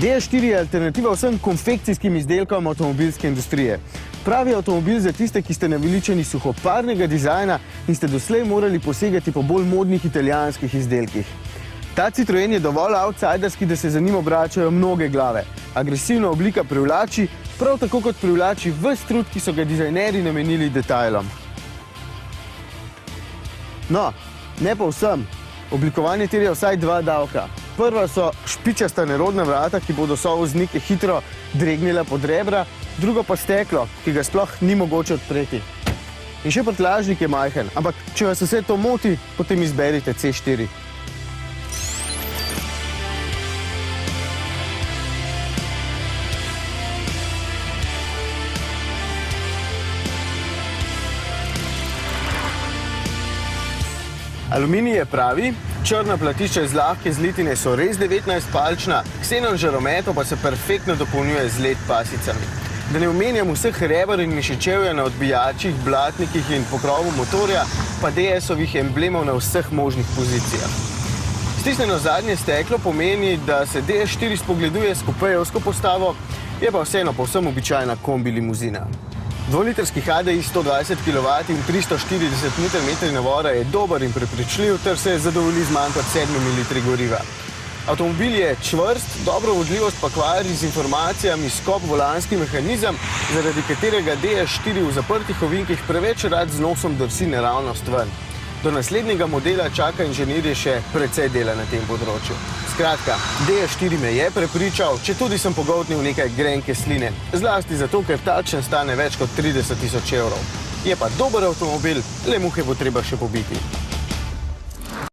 DS4 je alternativa vsem konfekcijskim izdelkom avtomobilske industrije. Pravi avtomobil za tiste, ki ste naveličani suhoparnega dizajna in ste doslej morali posegati po bolj modnih italijanskih izdelkih. Ta Citroen je dovolj outsiderski, da se za njim obračajo mnoge glave. Agresivna oblika privlači, prav tako kot privlači ves trud, ki so ga dizajnerji namenili detajlom. No, ne pa vsem. Oblikovanje terja vsaj dva davka. Prva so špičasta nerodna vrata, ki bodo sovoznike hitro dregnila pod rebra, drugo pa steklo, ki ga sploh ni mogoče odpreti. In še prtljažnik je majhen, ampak če vas vse to moti, potem izberite C4. Aluminij je pravi, črna platišča iz lahke zlitine so res 19-palčna, ksenon žarometo pa se perfektno dopolnjuje z LED pasicami. Da ne omenjam vseh reber in mišičevja na odbijačih, blatnikih in pokrovu motorja, pa DS-ovih emblemov na vseh možnih pozicijah. Stisnjeno zadnje steklo pomeni, da se DS4 spogleduje s kupejevsko postavo, je pa vseeno povsem običajna kombi limuzina. 2-litrski HDI 120 kW in 340 Nm navora je dober in prepričljiv, ter se zadovolji z manj kot 7 ml goriva. Avtomobil je čvrst, dobro vodljivost pa kvari z informacijami skop volanski mehanizem, zaradi katerega DS4 v zaprtih ovinkih preveč rad z nosom drsi naravnost ven. Do naslednjega modela čaka inženirje še precej dela na tem področju. Skratka, DS4 me je prepričal, četudi sem pogoltnil nekaj grenke sline. Zlasti zato, ker takšen stane več kot 30 000 evrov. Je pa dober avtomobil, le muhe bo treba še pobiti.